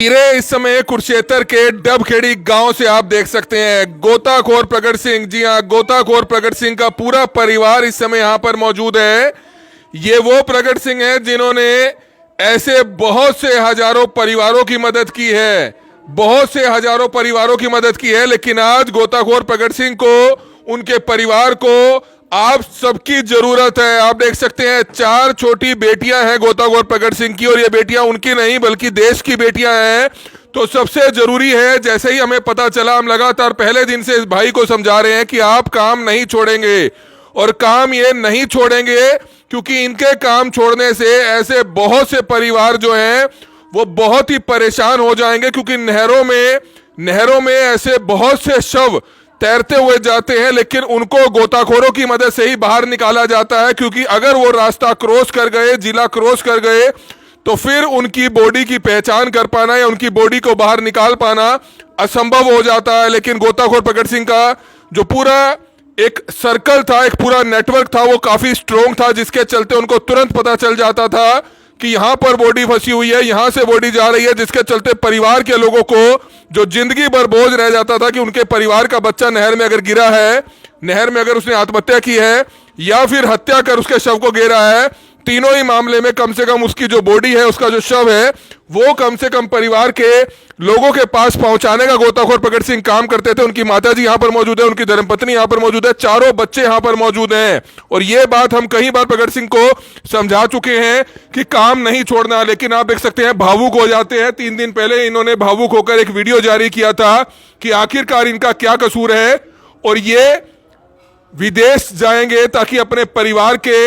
इस समय कुरुक्षेत्र के डबखेड़ी गांव से आप देख सकते हैं गोताखोर प्रगट सिंह। जी हां, गोताखोर प्रगट सिंह का पूरा परिवार इस समय यहां पर मौजूद है। ये वो प्रगट सिंह है जिन्होंने ऐसे बहुत से हजारों परिवारों की मदद की है, बहुत से हजारों परिवारों की मदद की है। लेकिन आज गोताखोर प्रगट सिंह को, उनके परिवार को आप सबकी जरूरत है। आप देख सकते हैं 4 छोटी बेटियां हैं गोताखोर प्रगट सिंह की, और ये बेटियां उनकी नहीं बल्कि देश की बेटियां हैं। तो सबसे जरूरी है, जैसे ही हमें पता चला, हम लगातार पहले दिन से इस भाई को समझा रहे हैं कि आप काम नहीं छोड़ेंगे, और काम ये नहीं छोड़ेंगे क्योंकि इनके काम छोड़ने से ऐसे बहुत से परिवार जो हैं वो बहुत ही परेशान हो जाएंगे। क्योंकि नहरों में ऐसे बहुत से शव तैरते हुए जाते हैं, लेकिन उनको गोताखोरों की मदद से ही बाहर निकाला जाता है। क्योंकि अगर वो रास्ता क्रॉस कर गए, जिला क्रॉस कर गए, तो फिर उनकी बॉडी की पहचान कर पाना या उनकी बॉडी को बाहर निकाल पाना असंभव हो जाता है। लेकिन गोताखोर प्रगट सिंह का जो पूरा एक सर्कल था, एक पूरा नेटवर्क था, वो काफी स्ट्रोंग था, जिसके चलते उनको तुरंत पता चल जाता था कि यहां पर बॉडी फंसी हुई है, यहां से बॉडी जा रही है। जिसके चलते परिवार के लोगों को जो जिंदगी भर बोझ रह जाता था कि उनके परिवार का बच्चा नहर में अगर गिरा है, नहर में अगर उसने आत्महत्या की है या फिर हत्या कर उसके शव को गिरा है, तीनों ही मामले में कम से कम उसकी जो बॉडी है, उसका जो शव है, वो कम से कम परिवार के लोगों के पास पहुंचाने का गोताखोर प्रगट सिंह काम करते थे। उनकी माताजी यहां पर मौजूद है, उनकी धर्मपत्नी यहां पर मौजूद है, चारों बच्चे यहां पर मौजूद हैं। और ये बात हम कई बार प्रगट सिंह को समझा चुके हैं कि काम नहीं छोड़ना। लेकिन आप देख सकते हैं भावुक हो जाते हैं। 3 दिन पहले इन्होंने भावुक होकर एक वीडियो जारी किया था कि आखिरकार इनका क्या कसूर है, और ये विदेश जाएंगे ताकि अपने परिवार के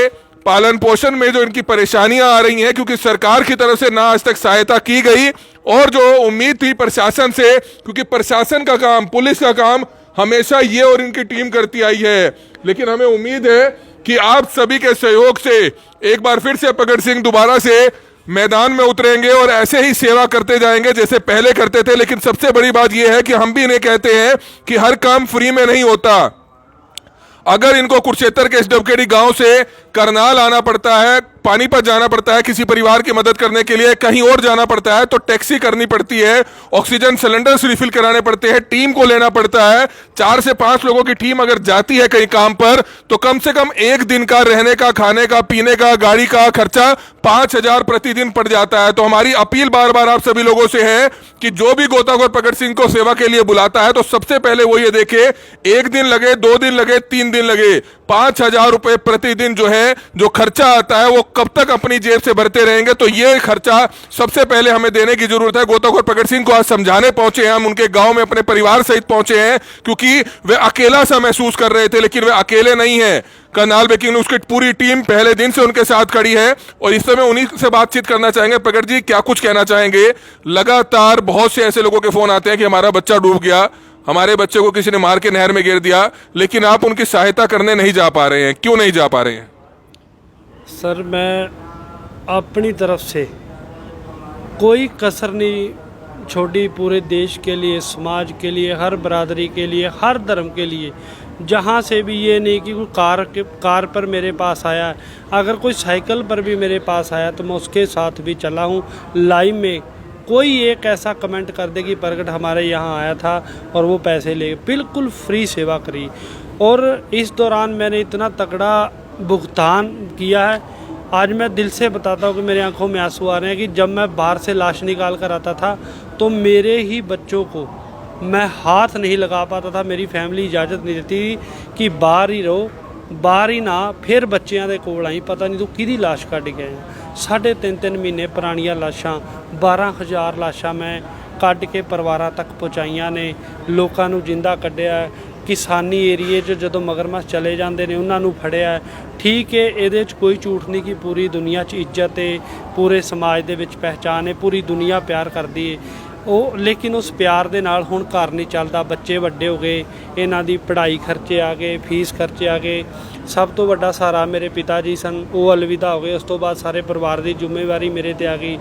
पालन पोषण में जो इनकी परेशानियां आ रही हैं, क्योंकि सरकार की तरफ से ना आज तक सहायता की गई, और जो उम्मीद थी प्रशासन से, क्योंकि प्रशासन का काम, पुलिस का काम हमेशा ये और इनकी टीम करती आई है। लेकिन हमें उम्मीद है कि आप सभी के सहयोग से एक बार फिर से प्रगट सिंह दोबारा से मैदान में उतरेंगे और ऐसे ही सेवा करते जाएंगे जैसे पहले करते थे। लेकिन सबसे बड़ी बात यह है कि हम भी इन्हें कहते हैं कि हर काम फ्री में नहीं होता। अगर इनको कुरुक्षेत्र के इस डबखेड़ी गांव से करनाल आना पड़ता है, पानीपत जाना पड़ता है किसी परिवार की मदद करने के लिए, कहीं और जाना पड़ता है, तो टैक्सी करनी पड़ती है, ऑक्सीजन सिलेंडर्स रिफिल कराने पड़ते हैं, टीम को लेना पड़ता है। 4 से 5 लोगों की टीम अगर जाती है कहीं काम पर, तो कम से कम एक दिन का रहने का, खाने का, पीने का, गाड़ी का खर्चा 5,000 प्रतिदिन पड़ जाता है। तो हमारी अपील बार बार आप सभी लोगों से है कि जो भी गोताखोर प्रगट सिंह को सेवा के लिए बुलाता है, तो सबसे पहले वो ये देखे, 1 दिन लगे, 2 दिन लगे, 3 दिन लगे, 5,000 रुपए प्रतिदिन जो है, जो खर्चा आता है, वो कब तक अपनी जेब से भरते रहेंगे। तो ये खर्चा सबसे पहले हमें देने की जरूरत है। गोताखोर प्रगट सिंह को आज समझाने पहुंचे हैं हम, उनके गांव में अपने परिवार सहित पहुंचे हैं, क्योंकि वे अकेला सा महसूस कर रहे थे। लेकिन वे अकेले नहीं है, करनाल ब्रेकिंग न्यूज की पूरी टीम पहले दिन से उनके साथ खड़ी है, और इस समय उन्हीं से बातचीत करना चाहेंगे। प्रगट जी, क्या कुछ कहना चाहेंगे? लगातार बहुत से ऐसे लोगों के फोन आते हैं कि हमारा बच्चा डूब गया, हमारे बच्चे को किसी ने मार के नहर में गिर दिया, लेकिन आप उनकी सहायता करने नहीं जा पा रहे हैं। क्यों नहीं जा पा रहे हैं? सर, मैं अपनी तरफ से कोई कसर नहीं छोड़ी, पूरे देश के लिए, समाज के लिए, हर बरादरी के लिए, हर धर्म के लिए। जहाँ से भी ये नहीं कि कोई कार पर मेरे पास आया, अगर कोई साइकिल पर भी मेरे पास आया तो मैं उसके साथ भी चला हूँ। लाइव में कोई एक ऐसा कमेंट कर दे कि प्रगट हमारे यहाँ आया था और वो पैसे ले, बिल्कुल फ्री सेवा करी। और इस दौरान मैंने इतना तगड़ा भुगतान किया है, आज मैं दिल से बताता हूँ कि मेरी आंखों में आंसू आ रहे हैं कि जब मैं बाहर से लाश निकाल कर आता था तो मेरे ही बच्चों को मैं हाथ नहीं लगा पाता था। मेरी फैमिली इजाज़त नहीं देती कि बाहर ही रहो, बाहर ही ना, फिर बच्चों के कोल आई, पता नहीं तू किहदी लाश कढ़ गए हैं। 3.5 महीने पुरानियां लाशां, 12,000 लाशां मैं कढ़ के परिवारां तक पहुँचाइयां ने, लोकां नूं जिंदा कढ़िया। किसानी एरिए 'ਚ ਜਦੋਂ ਮਗਰਮੱਛ चले जाते हैं उन्होंने फड़िया। ठीक है, ये कोई झूठ नहीं कि पूरी दुनिया 'ਚ इज्जत है, पूरे समाज दे विच पहचान है, पूरी दुनिया प्यार करती है ਉਹ। लेकिन उस प्यार ਦੇ ਨਾਲ ਹੁਣ ਘਰ नहीं ਚੱਲਦਾ, ਬੱਚੇ ਵੱਡੇ हो गए, ਇਹਨਾਂ ਦੀ ਪੜ੍ਹਾਈ ਖਰਚੇ ਆ ਗਏ, ਫੀਸ ਖਰਚੇ ਆ ਗਏ। ਸਭ ਤੋਂ ਵੱਡਾ ਸਹਾਰਾ ਮੇਰੇ ਪਿਤਾ ਜੀ ਸਨ, ਉਹ ਅਲਵਿਦਾ ਹੋ ਗਏ। ਉਸ ਤੋਂ ਬਾਅਦ ਸਾਰੇ ਪਰਿਵਾਰ ਦੀ ਜ਼ਿੰਮੇਵਾਰੀ ਮੇਰੇ ਤੇ ਆ ਗਈ।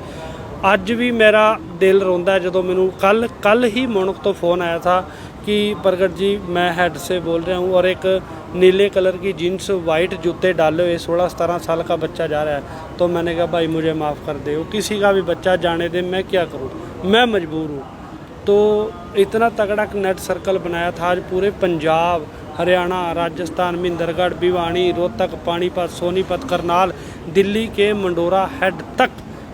ਅੱਜ ਵੀ मेरा दिल रोंदा है ਜਦੋਂ ਮੈਨੂੰ कल ही मुणक तो फ़ोन आया था कि प्रगट जी, मैं हेड से बोल रहा हूँ और एक नीले कलर की जीन्स, वाइट जूते डाले हुए 16-17 साल का बच्चा जा रहा है। तो मैंने कहा भाई मुझे माफ़ कर दे, वो किसी का भी बच्चा जाने दे, मैं क्या करूँ। मैं मजबूर हूँ। तो इतना तगड़ा नेट सर्कल बनाया था, आज पूरे पंजाब, हरियाणा, राजस्थान, मिंदरगढ़, भिवानी, रोहतक, पानीपत, सोनीपत, करनाल, दिल्ली के मंडोरा हेड तक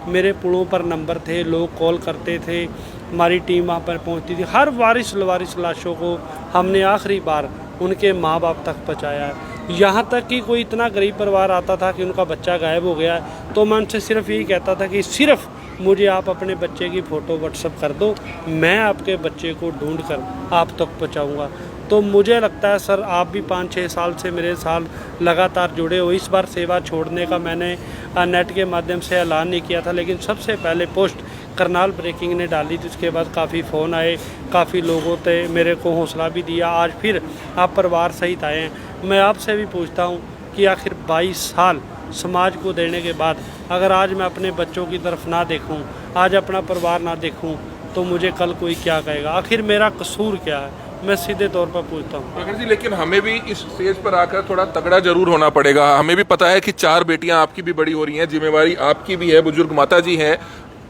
मेरे पुलों पर नंबर थे, लोग कॉल करते थे, हमारी टीम वहाँ पर पहुँचती थी। हर वारिस लाशों को हमने आखिरी बार उनके माँ बाप तक पहुँचाया है। यहाँ तक कि कोई इतना गरीब परिवार आता था कि उनका बच्चा गायब हो गया है, तो मैं उनसे सिर्फ यही कहता था कि सिर्फ मुझे आप अपने बच्चे की फ़ोटो व्हाट्सअप कर दो, मैं आपके बच्चे को ढूंढ कर आप तक पहुँचाऊँगा। तो मुझे लगता है सर, आप भी 5-6 साल से मेरे साथ लगातार जुड़े हो। इस बार सेवा छोड़ने का मैंने नेट के माध्यम से ऐलान नहीं किया था, लेकिन सबसे पहले पोस्ट करनाल ब्रेकिंग ने डाली थी। उसके बाद काफ़ी फ़ोन आए, काफ़ी लोगों ने मेरे को हौसला भी दिया। आज फिर आप परिवार सहित आए हैं। मैं आपसे भी पूछता हूँ कि आखिर 22 साल समाज को देने के बाद अगर आज मैं अपने बच्चों की तरफ ना देखूं, आज अपना परिवार ना देखूं, तो मुझे कल कोई क्या कहेगा? आखिर मेरा कसूर क्या है? मैं सीधे तौर पर पूछता हूँ। प्रगट जी, लेकिन हमें भी इस स्टेज पर आकर थोड़ा तगड़ा जरूर होना पड़ेगा। हमें भी पता है कि 4 बेटियां आपकी भी बड़ी हो रही हैं, जिम्मेवारी आपकी भी है, बुजुर्ग माता जी हैं,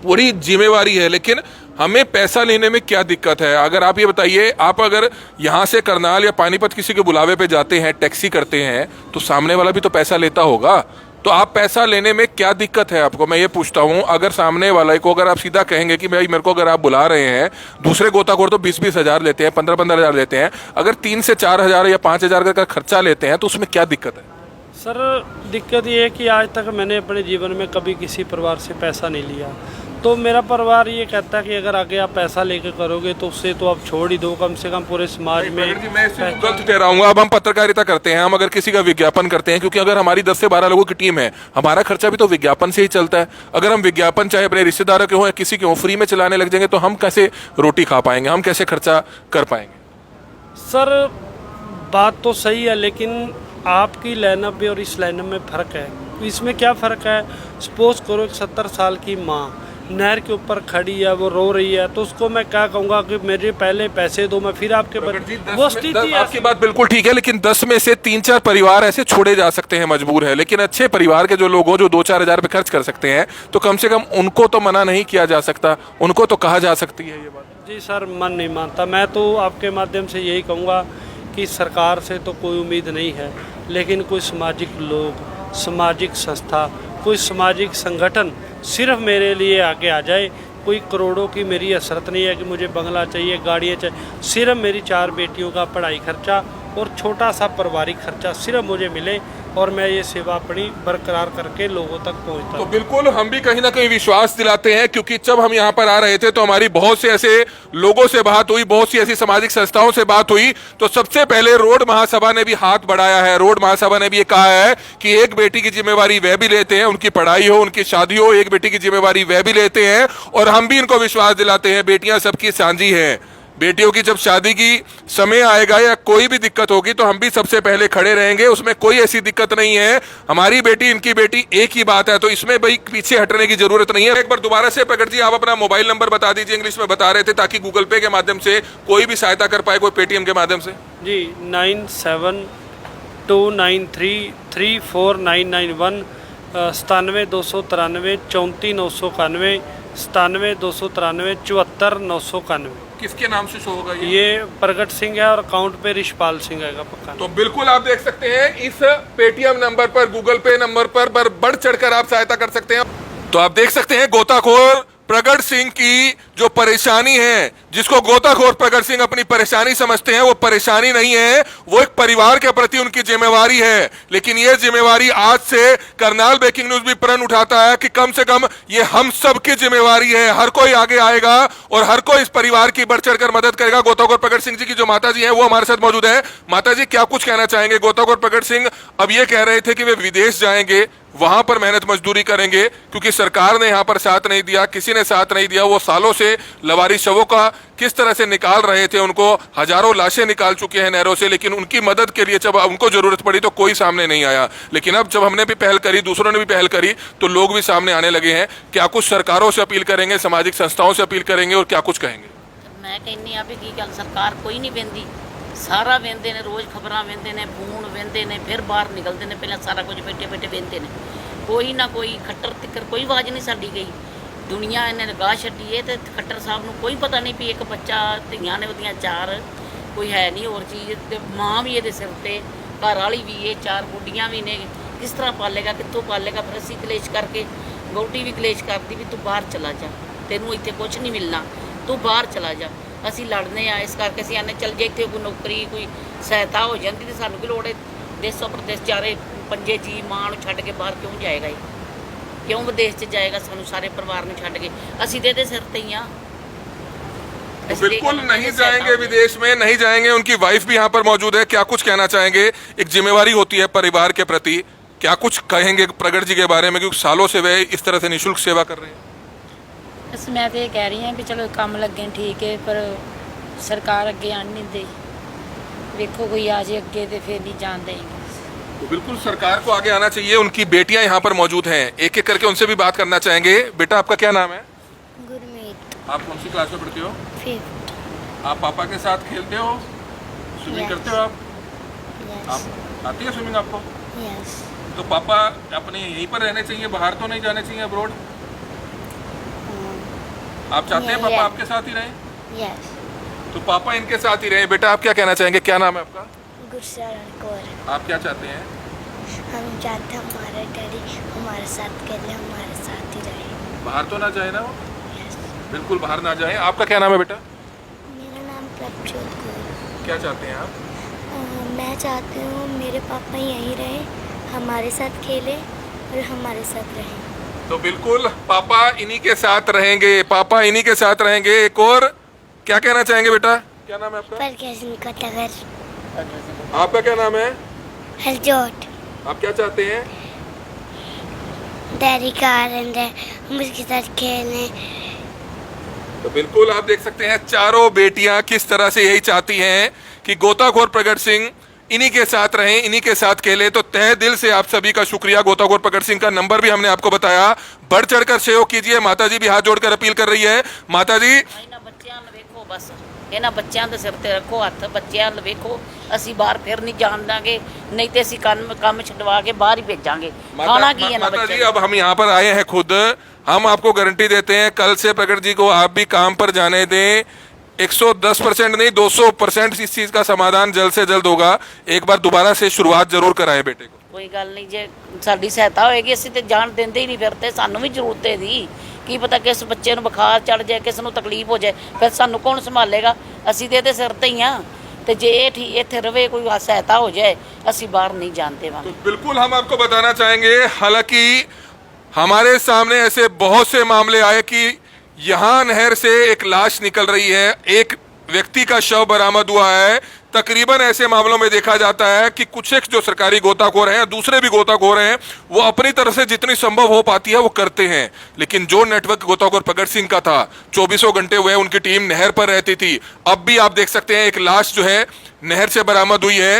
पूरी जिम्मेवारी है, लेकिन हमें पैसा लेने में क्या दिक्कत है? अगर आप ये बताइए, आप अगर यहाँ से करनाल या पानीपत किसी के बुलावे पे जाते हैं, टैक्सी करते हैं, तो सामने वाला भी तो पैसा लेता होगा। तो आप पैसा लेने में क्या दिक्कत है आपको? मैं ये पूछता हूँ, अगर सामने वाले को अगर आप सीधा कहेंगे कि भाई मेरे को अगर आप बुला रहे हैं, दूसरे गोताखोर तो 20-20 हज़ार लेते हैं, 15-15 हज़ार लेते हैं, अगर 3 से 4 हज़ार या 5 हज़ार का खर्चा लेते हैं, तो उसमें क्या दिक्कत है? सर, दिक्कत ये है कि आज तक मैंने अपने जीवन में कभी किसी परिवार से पैसा नहीं लिया। तो मेरा परिवार ये कहता है कि अगर आगे आप पैसा लेके करोगे तो उससे तो आप छोड़ ही दो, कम से कम पूरे समाज में। मैं इससे गलत ठहराऊंगा। अब हम पत्रकारिता करते हैं, हम अगर किसी का विज्ञापन करते हैं, क्योंकि अगर हमारी 10 से 12 लोगों की टीम है, हमारा खर्चा भी तो विज्ञापन से ही चलता है। अगर हम विज्ञापन चाहे अपने रिश्तेदारों के हो या किसी के हो फ्री में चलाने लग जाएंगे, तो हम कैसे रोटी खा पाएंगे? हम कैसे खर्चा कर पाएंगे? सर, बात तो सही है, लेकिन आपकी लाइनअप और इस लाइनअप में फ़र्क है। इसमें क्या फ़र्क है? सपोज करो एक 70 साल की माँ नहर के ऊपर खड़ी है, वो रो रही है, तो उसको मैं क्या कहूँगा कि मेरे पहले पैसे दो, मैं फिर आपके वो स्थिति। आपकी बात बिल्कुल ठीक है, लेकिन 10 में से 3-4 परिवार ऐसे छोड़े जा सकते हैं, मजबूर है। लेकिन अच्छे परिवार के जो लोग हो, जो 2-4 हज़ार रुपये खर्च कर सकते हैं, तो कम से कम उनको तो मना नहीं किया जा सकता, उनको तो कहा जा सकती है ये बात। जी सर, मन नहीं मानता। मैं तो आपके माध्यम से यही कहूँगा कि सरकार से तो कोई उम्मीद नहीं है, लेकिन कोई सामाजिक लोग, सामाजिक संस्था, कोई सामाजिक संगठन सिर्फ मेरे लिए आगे आ जाए। कोई करोड़ों की मेरी हसरत नहीं है कि मुझे बंगला चाहिए, गाड़ियाँ चाहिए। सिर्फ मेरी 4 बेटियों का पढ़ाई खर्चा और छोटा सा पारिवारिक खर्चा सिर्फ मुझे मिले, और मैं ये सेवा अपनी बरकरार करके लोगों तक पहुंचता हूं। तो बिल्कुल हम भी कहीं ना कहीं विश्वास दिलाते हैं, क्योंकि जब हम यहाँ पर आ रहे थे तो हमारी बहुत से ऐसे लोगों से बात हुई, बहुत सी ऐसी सामाजिक संस्थाओं से बात हुई। तो सबसे पहले रोड महासभा ने भी हाथ बढ़ाया है। रोड महासभा ने भी ये कहा है कि एक बेटी की जिम्मेवारी वह भी लेते हैं, उनकी पढ़ाई हो, उनकी शादी हो, एक बेटी की जिम्मेवारी वह भी लेते हैं। और हम भी इनको विश्वास दिलाते हैं, बेटियां सबकी सांझी हैं। बेटियों की जब शादी की समय आएगा या कोई भी दिक्कत होगी, तो हम भी सबसे पहले खड़े रहेंगे, उसमें कोई ऐसी दिक्कत नहीं है। हमारी बेटी, इनकी बेटी, एक ही बात है, तो इसमें भाई पीछे हटने की जरूरत नहीं है। एक बार दोबारा से प्रगट जी, आप अपना मोबाइल नंबर बता दीजिए। इंग्लिश में बता रहे थे, ताकि गूगल पे के माध्यम से कोई भी सहायता कर पाए, कोई पेटीएम के माध्यम से। जी, 9729334991, 97 293 34 991, 97 293 74 991। किसके नाम से शो होगा ये प्रगट सिंह है, और अकाउंट पे रिशपाल सिंह है पक्का। तो बिल्कुल आप देख सकते हैं, इस पेटीएम नंबर पर, गूगल पे नंबर पर बढ़ चढ़कर आप सहायता कर सकते हैं। तो आप देख सकते हैं, गोताखोर प्रगट सिंह की जो परेशानी है, जिसको गोताखोर प्रगट सिंह अपनी परेशानी समझते हैं, वो परेशानी नहीं है, वो एक परिवार के प्रति उनकी जिम्मेवारी है। लेकिन ये जिम्मेवारी आज से करनाल ब्रेकिंग न्यूज भी प्रण उठाता है कि कम से कम ये हम सब की जिम्मेवारी है। हर कोई आगे आएगा और हर कोई इस परिवार की बढ़ चढ़कर मदद करेगा। गोताखोर प्रगट सिंह जी की जो माता जी है, वो हमारे साथ मौजूद है। माता जी, क्या कुछ कहना चाहेंगे? गोताखोर प्रगट सिंह अब ये कह रहे थे कि वे विदेश जाएंगे, वहां पर मेहनत मजदूरी करेंगे, क्योंकि सरकार ने यहां पर साथ नहीं दिया, किसी ने साथ नहीं दिया। वो सालों से लवारी शवों का किस तरह से निकाल रहे थे, उनको हजारों लाशें निकाल चुके हैं नहरों से, लेकिन उनकी मदद के लिए जब उनको जरूरत पड़ी तो कोई सामने नहीं आया। लेकिन अब जब हमने भी पहल करी, दूसरों ने भी पहल करी, तो लोग भी सामने आने लगे हैं। क्या कुछ सरकारों से अपील करेंगे, सामाजिक संस्थाओं से अपील करेंगे, और क्या कुछ कहेंगे? मैं कहनी आ भी की गल, सरकार कोई नहीं वेंदी, सारा वेंदे ने, रोज़ खबरां वेंदे ने, फोन वेंदे ने, फिर बाहर निकलते ने, पहले सारा कुछ बैठे बैठे वेंदे ने। कोई ना कोई खट्टर तिक्कर कोई आवाज़ नहीं साड़ी गई। ਦੁਨੀਆ ਇਹਨੇ ਨਿਗਾਹ ਛੱਡੀ ਏ ਤੇ ਖੱਟਰ ਸਾਹਿਬ ਨੂੰ ਕੋਈ ਪਤਾ ਨਹੀਂ ਵੀ ਇੱਕ ਬੱਚਾ, ਧੀਆਂ ਨੇ ਉਹਦੀਆਂ 4, ਕੋਈ ਹੈ ਨਹੀਂ ਹੋਰ ਚੀਜ਼, ਤੇ ਮਾਂ ਵੀ ਇਹਦੇ ਸਿਰ ਤੇ, ਘਰ ਵਾਲੀ ਵੀ, ਇਹ 4 ਗੁੱਡੀਆਂ ਵੀ ਨੇ, ਕਿਸ ਤਰ੍ਹਾਂ ਪਾਲੇਗਾ, ਕਿੱਥੋਂ ਪਾਲੇਗਾ। ਫਿਰ ਅਸੀਂ ਕਲੇਸ਼ ਕਰਕੇ, ਵਹੁਟੀ ਵੀ ਕਲੇਸ਼ ਕਰਦੀ ਵੀ ਤੂੰ ਬਾਹਰ ਚਲਾ ਜਾ, ਤੈਨੂੰ ਇੱਥੇ ਕੁਝ ਨਹੀਂ ਮਿਲਣਾ, ਤੂੰ ਬਾਹਰ ਚਲਾ ਜਾ। ਅਸੀਂ ਲੜਨੇ ਆ, ਇਸ ਕਰਕੇ ਅਸੀਂ ਆਨੇ ਚੱਲ ਜੇ ਇੱਥੇ ਕੋਈ ਨੌਕਰੀ, ਕੋਈ ਸਹਾਇਤਾ ਹੋ ਜਾਂਦੀ ਤੇ ਸਾਨੂੰ ਕੀ ਲੋੜ ਹੈ ਦੇਸੋਂ ਪ੍ਰਦੇਸ਼ 4 5 ਜੀ ਮਾਂ ਨੂੰ ਛੱਡ ਕੇ ਬਾਹਰ ਕਿਉਂ ਜਾਏਗਾ ਇਹ, ਕਿਉਂ ਵਿਦੇਸ਼ 'ਚ ਜਾਏਗਾ ਸਾਨੂੰ ਸਾਰੇ ਪਰਿਵਾਰ ਨੂੰ ਛੱਡ ਕੇ। ਅਸੀਂ ਤੇ ਇਹਦੇ सिर ਤੇ ही हाँ। तो बिल्कुल नहीं जाएंगे विदेश में, नहीं जाएंगे। उनकी वाइफ भी यहाँ पर मौजूद है, क्या कुछ कहना चाहेंगे? एक जिम्मेवारी होती है परिवार के प्रति, क्या कुछ कहेंगे प्रगट जी के बारे में, क्योंकि सालों से वे इस तरह से निःशुल्क सेवा कर रहे हैं? बस मैं तो ये कह रही हाँ कि चलो काम लगे ठीक है, पर सरकार अगे आन नहीं दे। देखो कोई आ जाए अगे तो फिर नहीं जान देंगे। तो बिल्कुल सरकार को आगे आना चाहिए। उनकी बेटियां यहाँ पर मौजूद हैं, एक एक करके उनसे भी बात करना चाहेंगे। बेटा आपका क्या नाम है? गुरमीत। आप कौन सी क्लास में पढ़ते हो? 5th। आप पापा के साथ खेलते हो, स्विमिंग Yes. करते हो आप? यस आप आती है स्विमिंग आपको? यस। तो पापा अपने यहीं पर रहने चाहिए, बाहर तो नहीं जाने चाहिए अब्रॉड? आप चाहते हैं पापा Yeah. आपके साथ ही रहें? यस। तो पापा इनके साथ ही रहे। बेटा आप क्या कहना चाहेंगे, क्या नाम है आपका? गुरशरण कौर। आप क्या चाहते हैं? हम चाहते हैं हमारे डैडी हमारे साथ खेले, हमारे साथ ही रहे। बाहर तो ना जाए ना वो, यस। बिल्कुल बाहर ना जाए। आपका क्या नाम है बेटा? मेरा नाम प्रभजोत कौर। क्या चाहते हैं आप? मैं चाहती हूँ मेरे पापा यहीं रहे, हमारे साथ खेले और हमारे साथ रहें। तो बिल्कुल पापा इन्हीं के साथ रहेंगे, पापा इन्हीं के साथ रहेंगे। एक और क्या कहना चाहेंगे बेटा, क्या नाम है आपका? पर कैसे निकलता घर आपका क्या नाम है? हलजोट। आप क्या चाहते हैं? डैडी का आनंद है, हम उसके साथ खेलें। तो बिल्कुल आप देख सकते हैं चारों बेटियां किस तरह से यही चाहती हैं कि गोताखोर प्रगट सिंह इन्हीं के साथ रहें, इन्हीं के साथ खेले। तो तहे दिल से आप सभी का शुक्रिया। गोताखोर प्रगट सिंह का नंबर भी हमने आपको बताया, बढ़ चढ़कर सहयोग कीजिए। माता जी भी हाथ जोड़कर अपील कर रही है। माता जी ਇਹਨਾਂ ਬੱਚਿਆਂ ਨੂੰ ਵੇਖੋ, ਬਸ ਇਹਨਾਂ ਬੱਚਿਆਂ ਦੇ ਸਿਰ ਤੇ ਰੱਖੋ ਹੱਥ, ਬੱਚਿਆਂ ਨੂੰ ਵੇਖੋ। ਅਸੀਂ ਬਾਹਰ ਫਿਰ ਨਹੀਂ ਜਾਣ ਦਾਂਗੇ, ਨਹੀਂ ਤੇ ਅਸੀਂ ਕੰਮ ਛਡਵਾ ਕੇ ਬਾਹਰ ਹੀ ਭੇਜਾਂਗੇ। ਖਾਣਾ ਕੀ ਹੈ ਨਾ माता जी ਬੱਚੇ अब हम यहाँ पर आए हैं खुद, हम आपको गारंटी देते हैं कल से प्रगट जी को आप भी काम पर जाने दें। 110% नहीं 200% इस चीज का समाधान जल्द से जल्द होगा। एक बार दोबारा से शुरुआत जरूर कराएं बेटे को। ਕੋਈ ਗੱਲ ਨਹੀਂ, ਜੇ ਸਾਡੀ ਸਹਾਇਤਾ ਹੋਏਗੀ ਅਸੀਂ ਤੇ ਜਾਣ ਦਿੰਦੇ ਹੀ ਨਹੀਂ ਫਿਰ ਤੇ। ਸਾਨੂੰ ਵੀ ਜ਼ਰੂਰਤ ਹੈ ਦੀ, ਕੀ ਪਤਾ ਕਿਸ ਬੱਚੇ ਨੂੰ ਬੁਖਾਰ ਚੜ ਜਾਏ, ਕਿਸ ਨੂੰ ਤਕਲੀਫ ਹੋ ਜਾਏ, ਫਿਰ ਸਾਨੂੰ ਕੌਣ ਸੰਭਾਲੇਗਾ? ਅਸੀਂ ਤੇ ਇਹਦੇ ਸਿਰ ਤੇ ਹੀ ਆ। ਤੇ ਜੇ ਇਹ ਠੀਕ ਇੱਥੇ ਰਵੇ, ਕੋਈ ਸਹਾਇਤਾ ਹੋ ਜਾਏ, ਅਸੀਂ ਬਾਹਰ ਨਹੀਂ ਜਾਣ ਦੇਵਾਂਗੇ। तो बिल्कुल हम आपको बताना चाहेंगे, हालांकि हमारे सामने ऐसे बहुत से मामले आए कि यहाँ नहर से एक लाश निकल रही है, एक व्यक्ति का शव बरामद हुआ है। तकरीबन ऐसे मामलों में देखा जाता है कि कुछ एक जो सरकारी गोताखोर हैं, दूसरे भी गोताखोर हैं, वो अपनी तरफ से जितनी संभव हो पाती है वो करते हैं। लेकिन जो नेटवर्क गोताखोर प्रगट सिंह का था, 24 घंटे हुए उनकी टीम नहर पर रहती थी। अब भी आप देख सकते हैं एक लाश जो है नहर से बरामद हुई है।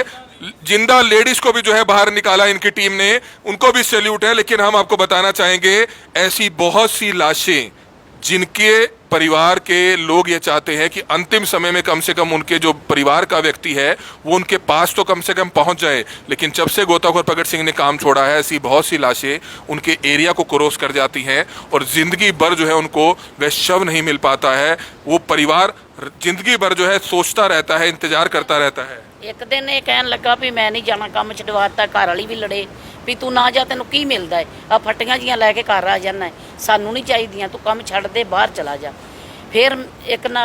जिंदा लेडीज को भी जो है बाहर निकाला इनकी टीम ने, उनको भी सैल्यूट है। लेकिन हम आपको बताना चाहेंगे ऐसी बहुत सी लाशें जिनके परिवार के लोग ये चाहते हैं कि अंतिम समय में कम से कम उनके जो परिवार का व्यक्ति है वो उनके पास तो कम से कम पहुंच जाए। लेकिन जब से गोताखोर प्रगट सिंह ने काम छोड़ा है, ऐसी बहुत सी लाशें उनके एरिया को क्रॉस कर जाती हैं और जिंदगी भर जो है उनको वह शव नहीं मिल पाता है। वो परिवार जिंदगी भर जो है सोचता रहता है, इंतजार करता रहता है। ਇੱਕ ਦਿਨ ਇਹ ਕਹਿਣ ਲੱਗਾ ਵੀ ਮੈਂ ਨਹੀਂ ਜਾਣਾ, ਕੰਮ ਛਡਵਾਤਾ। ਘਰ ਵਾਲੀ ਵੀ ਲੜੇ ਵੀ ਤੂੰ ਨਾ ਜਾ, ਤੈਨੂੰ ਕੀ ਮਿਲਦਾ ਹੈ? ਆ ਫੱਟੀਆਂ ਜੀਆਂ ਲੈ ਕੇ ਘਰ ਆ ਜਾਣਾ, ਸਾਨੂੰ ਨਹੀਂ ਚਾਹੀਦੀਆਂ, ਤੂੰ ਕੰਮ ਛੱਡ ਦੇ, ਬਾਹਰ ਚਲਾ ਜਾ। ਫਿਰ ਇੱਕ ਨਾ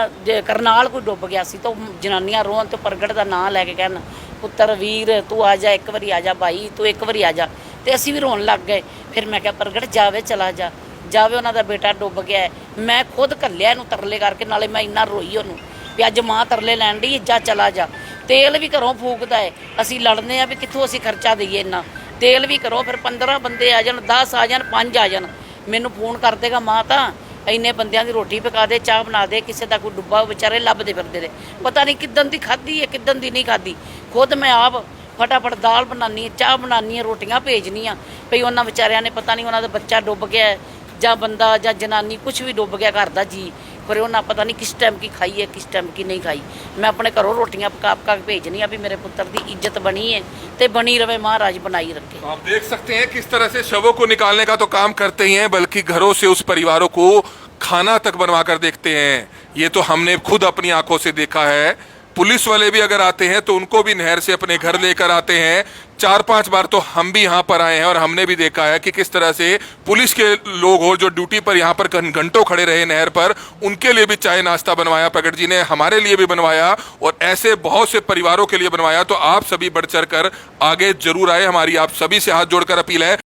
ਕਰਨਾਲ ਕੋਈ ਡੁੱਬ ਗਿਆ ਸੀ, ਤਾਂ ਜਨਾਨੀਆਂ ਰੋਣ ਤੇ ਪ੍ਰਗਟ ਦਾ ਨਾਂ ਲੈ ਕੇ ਕਹਿਣ, ਪੁੱਤਰ ਵੀਰ ਤੂੰ ਆ ਜਾ, ਇੱਕ ਵਾਰੀ ਆ ਜਾ ਭਾਈ, ਤੂੰ ਇੱਕ ਵਾਰੀ ਆ ਜਾ। ਤੇ ਅਸੀਂ ਵੀ ਰੋਣ ਲੱਗ ਗਏ। ਫਿਰ ਮੈਂ ਕਿਹਾ ਪ੍ਰਗਟ ਜਾਵੇ, ਚਲਾ ਜਾ, ਜਾਵੇ, ਉਹਨਾਂ ਦਾ ਬੇਟਾ ਡੁੱਬ ਗਿਆ ਹੈ। ਮੈਂ ਖੁਦ ਘੱਲਿਆ ਇਹਨੂੰ ਤਰਲੇ ਕਰਕੇ, ਨਾਲੇ ਮੈਂ ਇੰਨਾ ਰੋਈ ਉਹਨੂੰ ਵੀ ਅੱਜ ਮਾਂ ਤਰਲੇ ਲੈਣ ਡਈ, ਜਾ ਚਲਾ ਜਾ। ਤੇਲ ਵੀ ਘਰੋਂ ਫੂਕਦਾ ਹੈ, ਅਸੀਂ ਲੜਨੇ ਆ ਵੀ ਕਿੱਥੋਂ ਅਸੀਂ ਖਰਚਾ ਦਈਏ ਇੰਨਾ। ਤੇਲ ਵੀ ਕਰੋ, ਫਿਰ 15 ਬੰਦੇ ਆ ਜਾਣ, 10 ਆ ਜਾਣ, 5 ਆ ਜਾਣ, ਮੈਨੂੰ ਫੋਨ ਕਰ ਦੇਗਾ ਮਾਂ ਤਾਂ ਇੰਨੇ ਬੰਦਿਆਂ ਦੀ ਰੋਟੀ ਪਕਾ ਦੇ, ਚਾਹ ਬਣਾ ਦੇ। ਕਿਸੇ ਦਾ ਕੋਈ ਡੁੱਬਾ ਵਿਚਾਰੇ ਲੱਭਦੇ ਫਿਰਦੇ ਨੇ, ਪਤਾ ਨਹੀਂ ਕਿੱਦਣ ਦੀ ਖਾਧੀ ਹੈ, ਕਿੱਦਣ ਦੀ ਨਹੀਂ ਖਾਧੀ। ਖੁਦ ਮੈਂ ਆਪ ਫਟਾਫਟ ਦਾਲ ਬਣਾਉਣੀ, ਚਾਹ ਬਣਾਉਣੀ, ਰੋਟੀਆਂ ਭੇਜਣੀਆਂ ਭਈ ਉਹਨਾਂ ਵਿਚਾਰਿਆਂ ਨੇ ਪਤਾ ਨਹੀਂ ਉਹਨਾਂ ਦਾ ਬੱਚਾ ਡੁੱਬ ਗਿਆ ਜਾਂ ਬੰਦਾ ਜਾਂ ਜਨਾਨੀ ਕੁਝ ਵੀ ਡੁੱਬ ਗਿਆ, ਘਰ ਦਾ ਜੀ पर उन्हें पता नहीं किस टाइम की खाई है किस टाइम की नहीं खाई। मैं अपने घरों रोटियां पका पका के भेजनी आ भी मेरे पुत्र की इज्जत बनी है तो बनी रहे, महाराज बनाई रखे। तो आप देख सकते हैं किस तरह से शवों को निकालने का तो काम करते ही हैं, बल्कि घरों से उस परिवारों को खाना तक बनवा कर देखते हैं। ये तो हमने खुद अपनी आंखों से देखा है। पुलिस वाले भी अगर आते हैं तो उनको भी नहर से अपने घर लेकर आते हैं। 4-5 बार तो हम भी यहाँ पर आए हैं और हमने भी देखा है कि किस तरह से पुलिस के लोग हो जो ड्यूटी पर यहाँ पर घंटों खड़े रहे नहर पर, उनके लिए भी चाय नाश्ता बनवाया प्रगट जी ने, हमारे लिए भी बनवाया और ऐसे बहुत से परिवारों के लिए बनवाया। तो आप सभी बढ़ चढ़ कर आगे जरूर आए, हमारी आप सभी से हाथ जोड़कर अपील है।